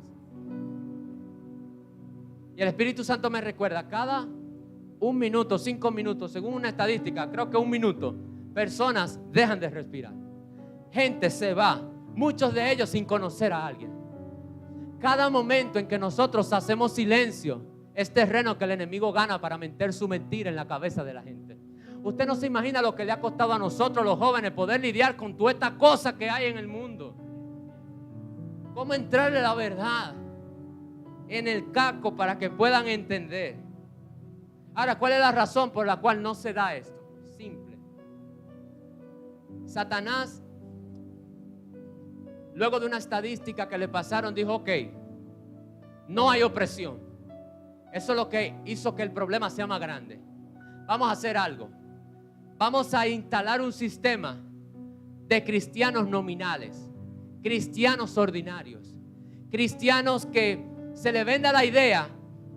S1: Y el Espíritu Santo me recuerda, cada 1 minuto, 5 minutos, según una estadística, creo que 1 minuto, personas dejan de respirar. Gente se va, muchos de ellos sin conocer a alguien. Cada momento en que nosotros hacemos silencio es terreno que el enemigo gana para meter su mentira en la cabeza de la gente. Usted no se imagina lo que le ha costado a nosotros los jóvenes poder lidiar con toda esta cosa que hay en el mundo. Cómo entrarle la verdad en el casco para que puedan entender. Ahora, ¿cuál es la razón por la cual no se da esto? Simple. Satanás, luego de una estadística que le pasaron, dijo, ok, no hay opresión. Eso es lo que hizo que el problema sea más grande. Vamos a hacer algo. Vamos a instalar un sistema de cristianos nominales, cristianos ordinarios, cristianos que se le venda la idea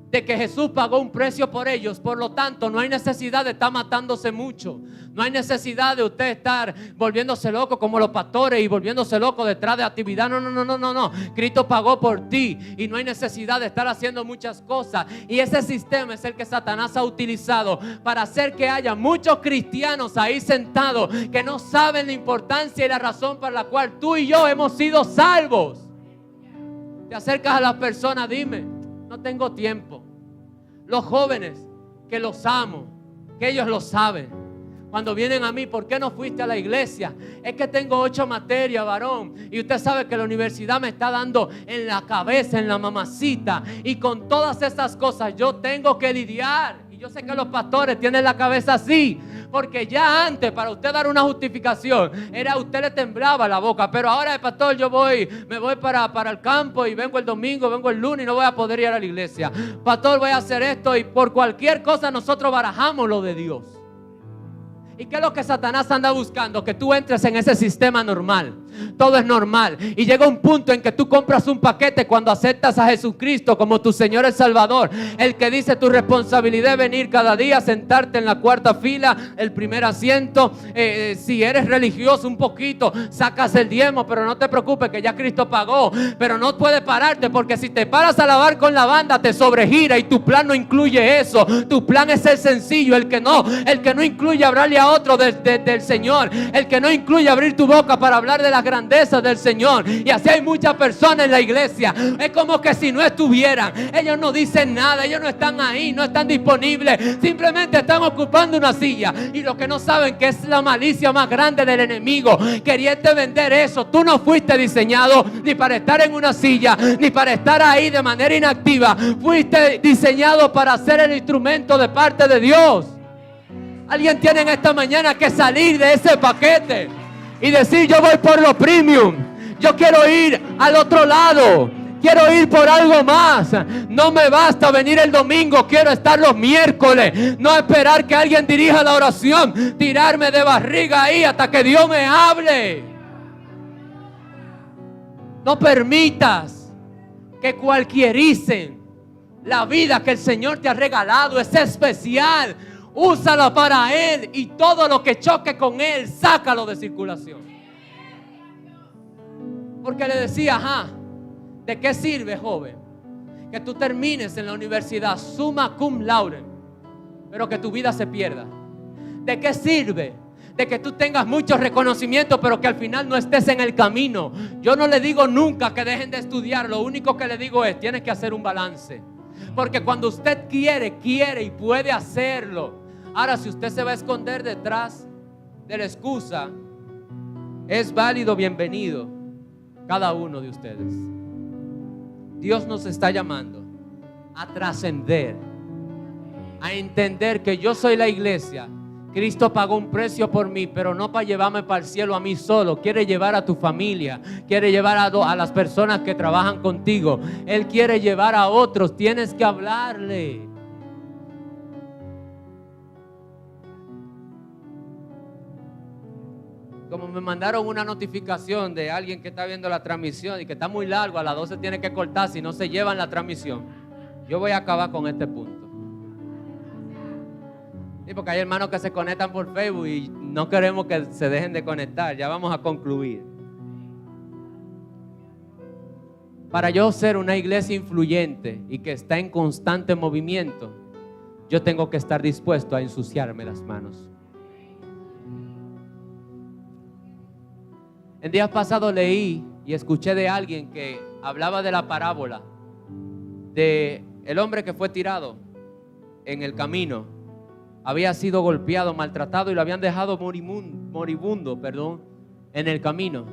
S1: de que Jesús pagó un precio por ellos. Por lo tanto, no hay necesidad de estar matándose mucho. No hay necesidad de usted estar volviéndose loco como los pastores y volviéndose loco detrás de actividad. No. Cristo pagó por ti y no hay necesidad de estar haciendo muchas cosas. Y ese sistema es el que Satanás ha utilizado para hacer que haya muchos cristianos ahí sentados que no saben la importancia y la razón por la cual tú y yo hemos sido salvos. Te acercas a las personas, dime, no tengo tiempo. Los jóvenes, que los amo, que ellos lo saben. Cuando vienen a mí, ¿por qué no fuiste a la iglesia? Es que tengo 8 materias, varón. Y usted sabe que la universidad me está dando en la cabeza, en la mamacita. Y con todas esas cosas yo tengo que lidiar. Y yo sé que los pastores tienen la cabeza así. Porque ya antes, para usted dar una justificación, era usted le temblaba la boca. Pero ahora, el pastor, me voy para el campo y vengo el domingo, vengo el lunes y no voy a poder ir a la iglesia. Pastor, voy a hacer esto y por cualquier cosa nosotros barajamos lo de Dios. ¿Y qué es lo que Satanás anda buscando? Que tú entres en ese sistema normal. Todo es normal. Y llega un punto en que tú compras un paquete cuando aceptas a Jesucristo como tu Señor y Salvador. El que dice tu responsabilidad es venir cada día, sentarte en la 4ª fila, el primer asiento. Si eres religioso un poquito, sacas el diezmo, pero no te preocupes que ya Cristo pagó. Pero no puedes pararte, porque si te paras a alabar con la banda te sobregira y tu plan no incluye eso. Tu plan es el sencillo, el que no incluye hablarle a otro del Señor, el que no incluye abrir tu boca para hablar de las grandezas del Señor. Y así hay muchas personas en la iglesia. Es como que si no estuvieran. Ellos no dicen nada, ellos no están ahí, no están disponibles, simplemente están ocupando una silla. Y lo que no saben que es la malicia más grande del enemigo, queriente vender eso. Tú no fuiste diseñado ni para estar en una silla, ni para estar ahí de manera inactiva. Fuiste diseñado para ser el instrumento de parte de Dios. Alguien tiene en esta mañana que salir de ese paquete y decir, yo voy por lo premium. Yo quiero ir al otro lado. Quiero ir por algo más. No me basta venir el domingo. Quiero estar los miércoles. No esperar que alguien dirija la oración. Tirarme de barriga ahí hasta que Dios me hable. No permitas que cualquiericen la vida que el Señor te ha regalado. Es especial. Úsala para Él y todo lo que choque con Él, sácalo de circulación. Porque le decía, ¿de qué sirve, joven, que tú termines en la universidad summa cum laude, pero que tu vida se pierda? ¿De qué sirve de que tú tengas mucho reconocimiento, pero que al final no estés en el camino? Yo no le digo nunca que dejen de estudiar. Lo único que le digo es, tienes que hacer un balance. Porque cuando usted quiere y puede hacerlo. Ahora, si usted se va a esconder detrás de la excusa, es válido, bienvenido cada uno de ustedes. Dios nos está llamando a trascender, a entender que yo soy la iglesia. Cristo pagó un precio por mí, pero no para llevarme para el cielo a mí solo. Quiere llevar a tu familia, quiere llevar a las personas que trabajan contigo. Él quiere llevar a otros. Tienes que hablarle. Como me mandaron una notificación de alguien que está viendo la transmisión y que está muy largo, a las 12 tiene que cortar si no se llevan la transmisión. Yo voy a acabar con este punto. Sí, porque hay hermanos que se conectan por Facebook y no queremos que se dejen de conectar. Ya vamos a concluir. Para yo ser una iglesia influyente y que está en constante movimiento, yo tengo que estar dispuesto a ensuciarme las manos. En días pasados leí y escuché de alguien que hablaba de la parábola de el hombre que fue tirado en el camino. Había sido golpeado, maltratado y lo habían dejado moribundo, en el camino.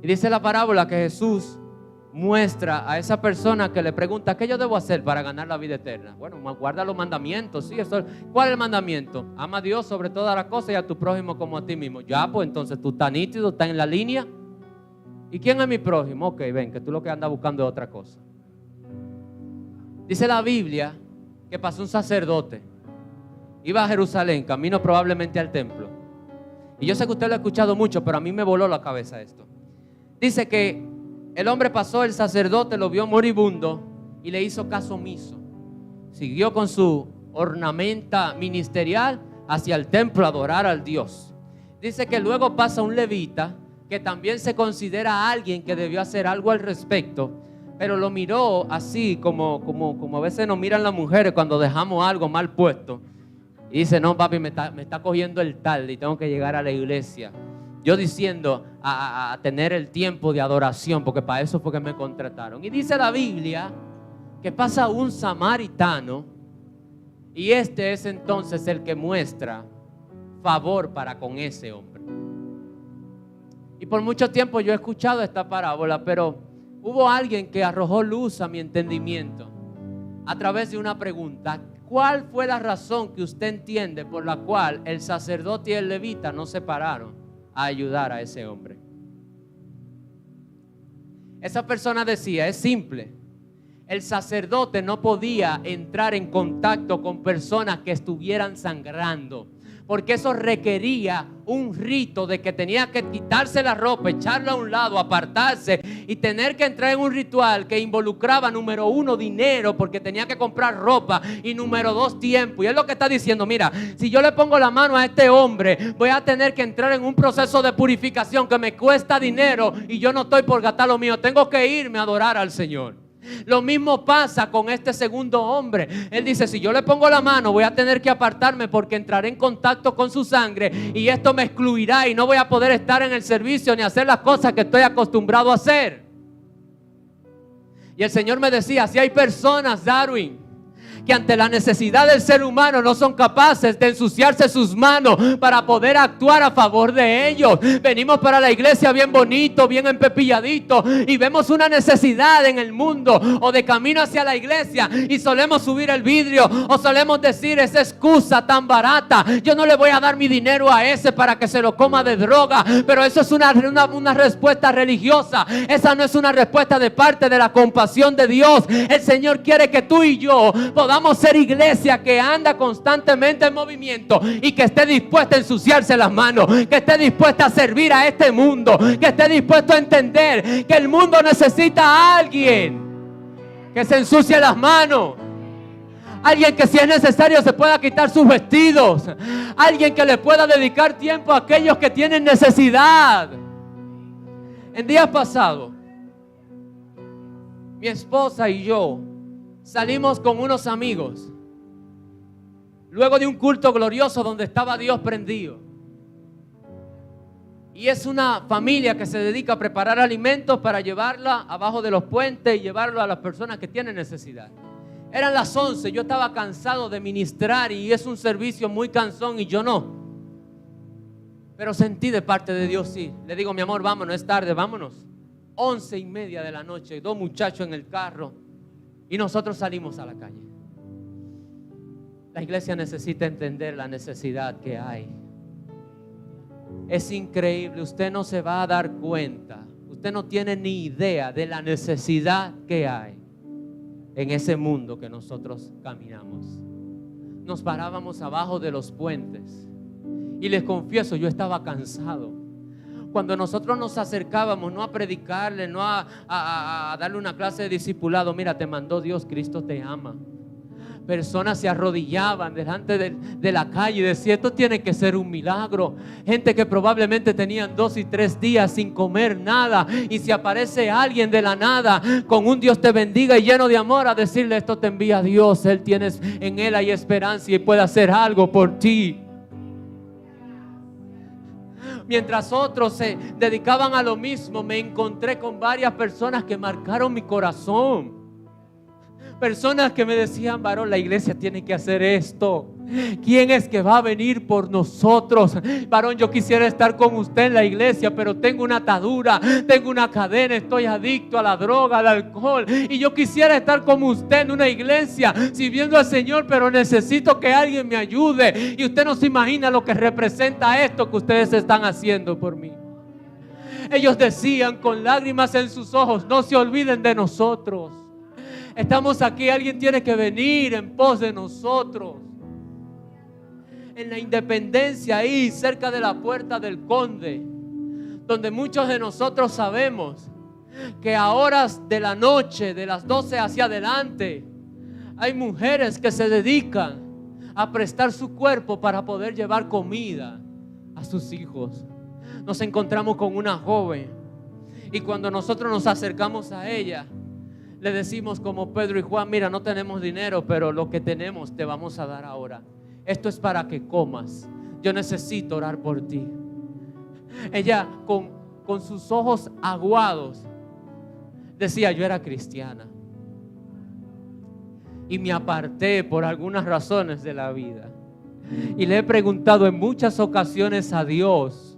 S1: Y dice la parábola que Jesús muestra a esa persona que le pregunta: ¿qué yo debo hacer para ganar la vida eterna? Bueno, guarda los mandamientos. Sí, eso. ¿Cuál es el mandamiento? Ama a Dios sobre todas las cosas y a tu prójimo como a ti mismo. Ya, pues entonces tú estás nítido, estás en la línea. ¿Y quién es mi prójimo? Ok, ven, que tú lo que andas buscando es otra cosa. Dice la Biblia que pasó un sacerdote. Iba a Jerusalén, camino probablemente al templo. Y yo sé que usted lo ha escuchado mucho, pero a mí me voló la cabeza esto. Dice que el hombre pasó, el sacerdote lo vio moribundo y le hizo caso omiso. Siguió con su ornamenta ministerial hacia el templo a adorar al Dios. Dice que luego pasa un levita que también se considera alguien que debió hacer algo al respecto, pero lo miró así como a veces nos miran las mujeres cuando dejamos algo mal puesto. Y dice: no, papi, me está cogiendo el tal y tengo que llegar a la iglesia. Yo diciendo a tener el tiempo de adoración, porque para eso fue que me contrataron. Y dice la Biblia que pasa un samaritano y este es entonces el que muestra favor para con ese hombre. Y por mucho tiempo yo he escuchado esta parábola, pero hubo alguien que arrojó luz a mi entendimiento a través de una pregunta: ¿cuál fue la razón que usted entiende por la cual el sacerdote y el levita no se pararon a ayudar a ese hombre? Esa persona decía: es simple. El sacerdote no podía entrar en contacto con personas que estuvieran sangrando, porque eso requería un rito de que tenía que quitarse la ropa, echarla a un lado, apartarse y tener que entrar en un ritual que involucraba, número 1, dinero, porque tenía que comprar ropa, y número 2, tiempo. Y es lo que está diciendo: mira, si yo le pongo la mano a este hombre, voy a tener que entrar en un proceso de purificación que me cuesta dinero y yo no estoy por gastar lo mío, tengo que irme a adorar al Señor. Lo mismo pasa con este segundo hombre. Él dice: si yo le pongo la mano, voy a tener que apartarme porque entraré en contacto con su sangre y esto me excluirá y no voy a poder estar en el servicio ni hacer las cosas que estoy acostumbrado a hacer. Y el Señor me decía: si hay personas, Darwin, que ante la necesidad del ser humano no son capaces de ensuciarse sus manos para poder actuar a favor de ellos. Venimos para la iglesia bien bonito, bien empepilladito, y vemos una necesidad en el mundo o de camino hacia la iglesia y solemos subir el vidrio o solemos decir: esa excusa tan barata, yo no le voy a dar mi dinero a ese para que se lo coma de droga. Pero eso es una respuesta religiosa. Esa no es una respuesta de parte de la compasión de Dios. El Señor quiere que tú y yo podamos ser iglesia que anda constantemente en movimiento y que esté dispuesta a ensuciarse las manos, que esté dispuesta a servir a este mundo, que esté dispuesto a entender que el mundo necesita a alguien que se ensucie las manos, alguien que si es necesario se pueda quitar sus vestidos, alguien que le pueda dedicar tiempo a aquellos que tienen necesidad. En días pasados, mi esposa y yo salimos con unos amigos luego de un culto glorioso donde estaba Dios prendido. Y es una familia que se dedica a preparar alimentos para llevarla abajo de los puentes y llevarlo a las personas que tienen necesidad. Eran las 11, yo estaba cansado de ministrar y es un servicio muy cansón y yo no. Pero sentí de parte de Dios, sí. Le digo: mi amor, vámonos, es tarde, vámonos. 11:30 de la noche, 2 muchachos en el carro. Y nosotros salimos a la calle. La iglesia necesita entender la necesidad que hay. Es increíble, usted no se va a dar cuenta, usted no tiene ni idea de la necesidad que hay en ese mundo que nosotros caminamos. Nos parábamos abajo de los puentes Y les confieso, yo estaba cansado. Cuando nosotros nos acercábamos, no a predicarle, no a darle una clase de discipulado, mira, te mandó Dios, Cristo te ama. Personas se arrodillaban delante de la calle y decían, esto tiene que ser un milagro. Gente que probablemente tenían 2 y 3 días sin comer nada, y si aparece alguien de la nada con un Dios te bendiga y lleno de amor, a decirle, esto te envía Dios, en Él hay esperanza y puede hacer algo por ti. Mientras otros se dedicaban a lo mismo, me encontré con varias personas que marcaron mi corazón. Personas que me decían, varón, la iglesia tiene que hacer esto. ¿Quién es que va a venir por nosotros? Varón, yo quisiera estar con usted en la iglesia, pero tengo una atadura, tengo una cadena, estoy adicto a la droga, al alcohol, y yo quisiera estar como usted en una iglesia sirviendo al Señor, pero necesito que alguien me ayude. Y usted no se imagina lo que representa esto que ustedes están haciendo por mí. Ellos decían con lágrimas en sus ojos, no se olviden de nosotros. Estamos aquí, alguien tiene que venir en pos de nosotros. En la Independencia, ahí cerca de la Puerta del Conde, donde muchos de nosotros sabemos que a horas de la noche, de las 12 hacia adelante, hay mujeres que se dedican a prestar su cuerpo para poder llevar comida a sus hijos. Nos encontramos con una joven, y cuando nosotros nos acercamos a ella, le decimos como Pedro y Juan, mira, no tenemos dinero, pero lo que tenemos te vamos a dar ahora. Esto es para que comas. Yo necesito orar por ti. Ella con sus ojos aguados decía, yo era cristiana y me aparté por algunas razones de la vida. Y le he preguntado en muchas ocasiones a Dios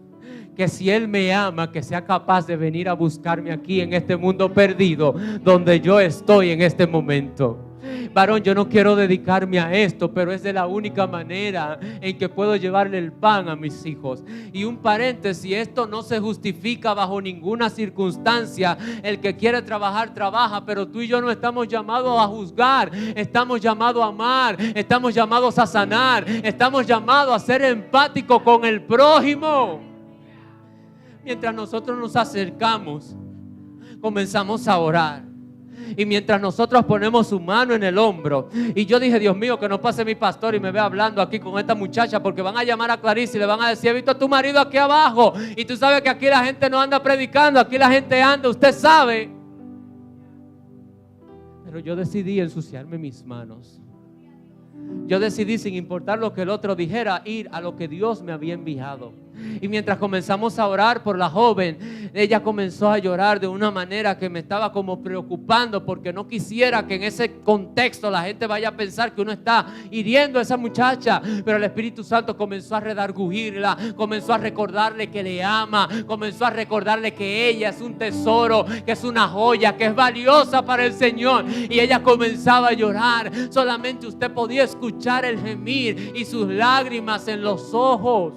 S1: que si Él me ama, que sea capaz de venir a buscarme aquí en este mundo perdido donde yo estoy en este momento. Varón, yo no quiero dedicarme a esto, pero es de la única manera en que puedo llevarle el pan a mis hijos. Y un paréntesis, esto no se justifica bajo ninguna circunstancia. El que quiere trabajar, trabaja, pero tú y yo no estamos llamados a juzgar, estamos llamados a amar, estamos llamados a sanar, estamos llamados a ser empáticos con el prójimo. Mientras nosotros nos acercamos, comenzamos a orar. Y mientras nosotros ponemos su mano en el hombro, y yo dije, Dios mío, que no pase mi pastor y me vea hablando aquí con esta muchacha, porque van a llamar a Clarice y le van a decir, he visto a tu marido aquí abajo, y tú sabes que aquí la gente no anda predicando, aquí la gente anda, usted sabe. Pero yo decidí ensuciarme mis manos. Yo decidí, sin importar lo que el otro dijera, ir a lo que Dios me había enviado. Y mientras comenzamos a orar por la joven, ella comenzó a llorar de una manera que me estaba como preocupando, porque no quisiera que en ese contexto la gente vaya a pensar que uno está hiriendo a esa muchacha. Pero el Espíritu Santo comenzó a redarguirla, comenzó a recordarle que le ama, comenzó a recordarle que ella es un tesoro, que es una joya, que es valiosa para el Señor. Y ella comenzaba a llorar. Solamente usted podía escuchar el gemir y sus lágrimas en los ojos.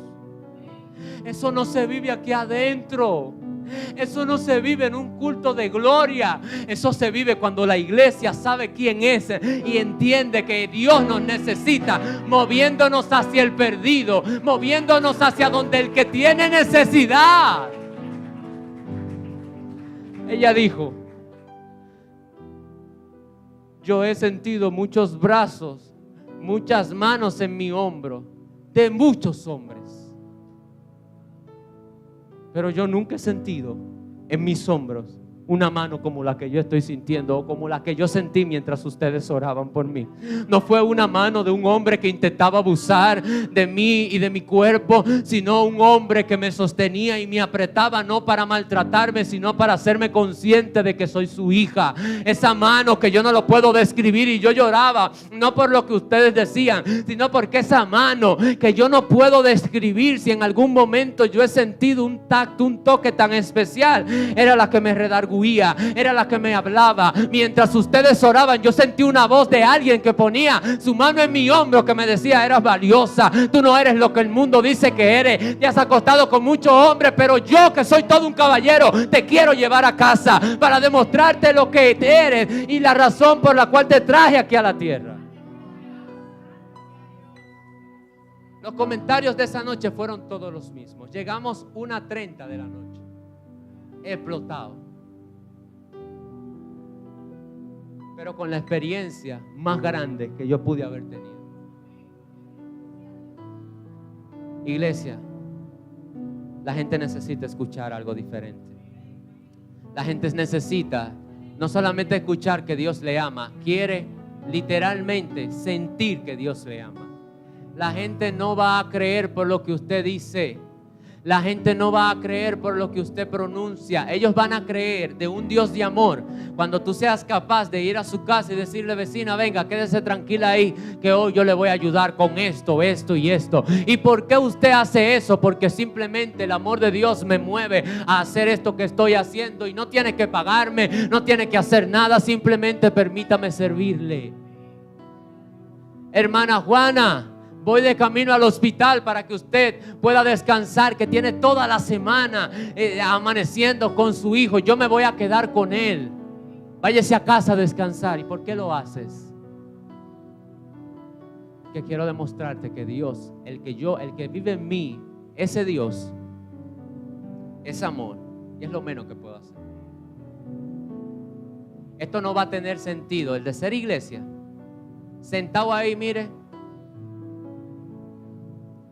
S1: Eso no se vive aquí adentro. Eso no se vive en un culto de gloria. Eso se vive cuando la iglesia sabe quién es y entiende que Dios nos necesita, moviéndonos hacia el perdido, moviéndonos hacia donde el que tiene necesidad. Ella dijo, yo he sentido muchos brazos, muchas manos en mi hombro de muchos hombres, pero yo nunca he sentido en mis hombros una mano como la que yo estoy sintiendo, o como la que yo sentí mientras ustedes oraban por mí. No fue una mano de un hombre que intentaba abusar de mí y de mi cuerpo, sino un hombre que me sostenía y me apretaba, no para maltratarme, sino para hacerme consciente de que soy su hija. Esa mano que yo no lo puedo describir, y yo lloraba, no por lo que ustedes decían, sino porque esa mano que yo no puedo describir, si en algún momento yo he sentido un tacto, un toque tan especial, era la que me redarguía, era la que me hablaba. Mientras ustedes oraban, yo sentí una voz de alguien que ponía su mano en mi hombro, que me decía, eres valiosa, tú no eres lo que el mundo dice que eres, te has acostado con muchos hombres, pero yo, que soy todo un caballero, te quiero llevar a casa para demostrarte lo que eres y la razón por la cual te traje aquí a la tierra. Los comentarios de esa noche fueron todos los mismos. Llegamos 1:30 de la noche, explotado, pero con la experiencia más grande que yo pude haber tenido. Iglesia, la gente necesita escuchar algo diferente. La gente necesita no solamente escuchar que Dios le ama, quiere literalmente sentir que Dios le ama. La gente no va a creer por lo que usted dice. La gente no va a creer por lo que usted pronuncia. Ellos van a creer de un Dios de amor cuando tú seas capaz de ir a su casa y decirle: vecina, venga, quédese tranquila ahí, que hoy yo le voy a ayudar con esto, esto y esto. ¿Y por qué usted hace eso? Porque simplemente el amor de Dios me mueve a hacer esto que estoy haciendo, y no tiene que pagarme, no tiene que hacer nada, simplemente permítame servirle. Hermana Juana, voy de camino al hospital para que usted pueda descansar, que tiene toda la semana amaneciendo con su hijo. Yo me voy a quedar con él. Váyase a casa a descansar. ¿Y por qué lo haces? Que quiero demostrarte que Dios, el que vive en mí, ese Dios es amor, y es lo menos que puedo hacer. Esto no va a tener sentido, el de ser iglesia, sentado ahí, mire.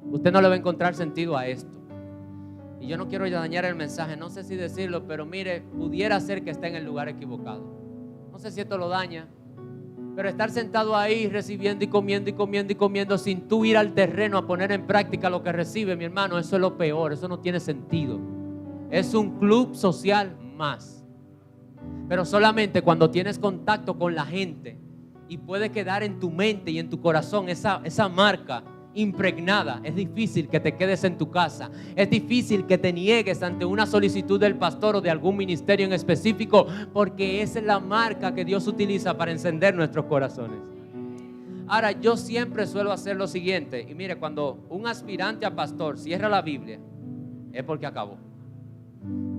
S1: Usted no le va a encontrar sentido a esto. Y yo no quiero dañar el mensaje, no sé si decirlo, pero mire, pudiera ser que esté en el lugar equivocado. No sé si esto lo daña, pero estar sentado ahí recibiendo y comiendo y comiendo y comiendo sin tú ir al terreno a poner en práctica lo que recibe, mi hermano, eso es lo peor, eso no tiene sentido. Es un club social más. Pero solamente cuando tienes contacto con la gente y puede quedar en tu mente y en tu corazón esa marca impregnada, es difícil que te quedes en tu casa. Es difícil que te niegues ante una solicitud del pastor o de algún ministerio en específico, porque esa es la marca que Dios utiliza para encender nuestros corazones. Ahora, yo siempre suelo hacer lo siguiente, y mire, cuando un aspirante a pastor cierra la Biblia, es porque acabó.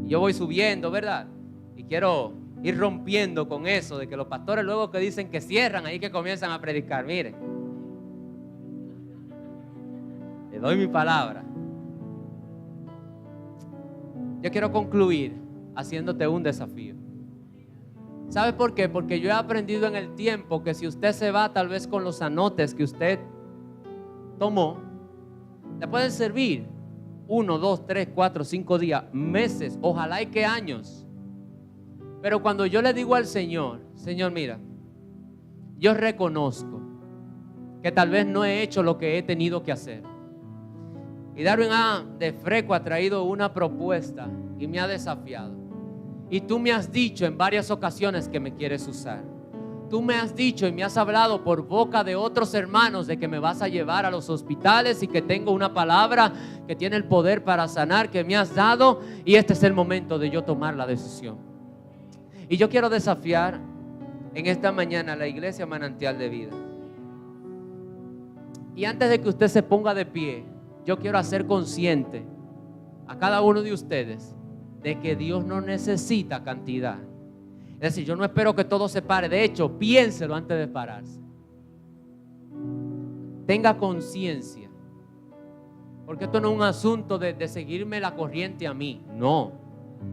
S1: Yo voy subiendo, ¿verdad? Y quiero ir rompiendo con eso de que los pastores luego que dicen que cierran, ahí que comienzan a predicar. Mire, le doy mi palabra. Yo quiero concluir haciéndote un desafío. ¿Sabe por qué? Porque yo he aprendido en el tiempo que si usted se va tal vez con los anotes que usted tomó, le pueden servir 1, 2, 3, 4, 5 días, meses, ojalá y que años. Pero cuando yo le digo al Señor: Señor, mira, yo reconozco que tal vez no he hecho lo que he tenido que hacer. Y Darwin de Freco ha traído una propuesta y me ha desafiado. Y tú me has dicho en varias ocasiones que me quieres usar. Tú me has dicho y me has hablado por boca de otros hermanos de que me vas a llevar a los hospitales y que tengo una palabra que tiene el poder para sanar que me has dado. Y este es el momento de yo tomar la decisión. Y yo quiero desafiar en esta mañana a la iglesia Manantial de Vida. Y antes de que usted se ponga de pie, yo quiero hacer consciente a cada uno de ustedes de que Dios no necesita cantidad. Es decir, yo no espero que todo se pare. De hecho, piénselo antes de pararse. Tenga conciencia. Porque esto no es un asunto de seguirme la corriente a mí. No.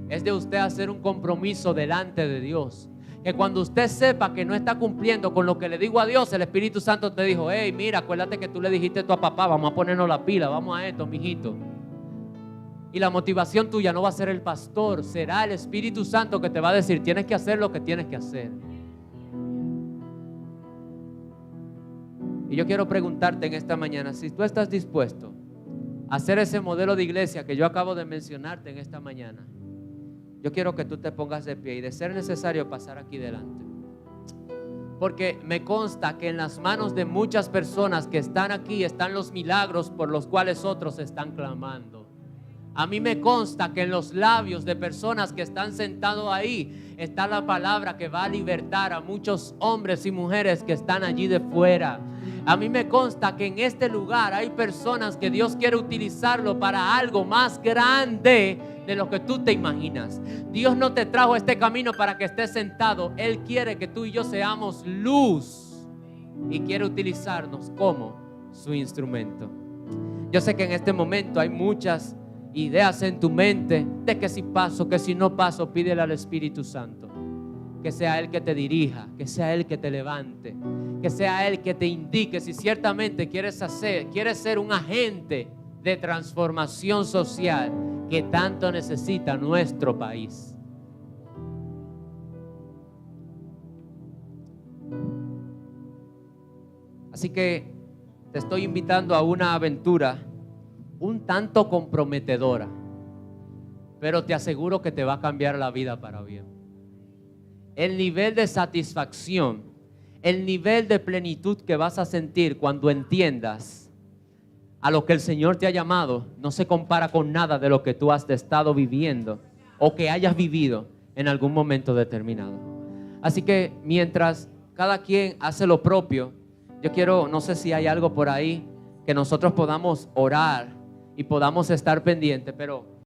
S1: Es de usted hacer un compromiso delante de Dios. Que cuando usted sepa que no está cumpliendo con lo que le digo a Dios, el Espíritu Santo te dijo: hey, mira, acuérdate que tú le dijiste esto a papá, vamos a ponernos la pila, vamos a esto, mijito. Y la motivación tuya no va a ser el pastor, será el Espíritu Santo que te va a decir: tienes que hacer lo que tienes que hacer. Y yo quiero preguntarte en esta mañana, si tú estás dispuesto a hacer ese modelo de iglesia que yo acabo de mencionarte en esta mañana, yo quiero que tú te pongas de pie y, de ser necesario, pasar aquí delante. Porque me consta que en las manos de muchas personas que están aquí están los milagros por los cuales otros están clamando. A mí me consta que en los labios de personas que están sentados ahí está la palabra que va a libertar a muchos hombres y mujeres que están allí de fuera. A mí me consta que en este lugar hay personas que Dios quiere utilizarlo para algo más grande de lo que tú te imaginas. Dios no te trajo a este camino para que estés sentado. Él quiere que tú y yo seamos luz y quiere utilizarnos como su instrumento. Yo sé que en este momento hay muchas ideas en tu mente de que si paso, que si no paso. Pídele al Espíritu Santo que sea Él que te dirija, que sea Él que te levante, que sea Él que te indique si ciertamente quieres ser un agente de transformación social que tanto necesita nuestro país. Así que te estoy invitando a una aventura un tanto comprometedora, pero te aseguro que te va a cambiar la vida para bien. El nivel de satisfacción, el nivel de plenitud que vas a sentir cuando entiendas a lo que el Señor te ha llamado, no se compara con nada de lo que tú has estado viviendo o que hayas vivido en algún momento determinado. Así que mientras cada quien hace lo propio, yo quiero, no sé si hay algo por ahí que nosotros podamos orar y podamos estar pendientes, pero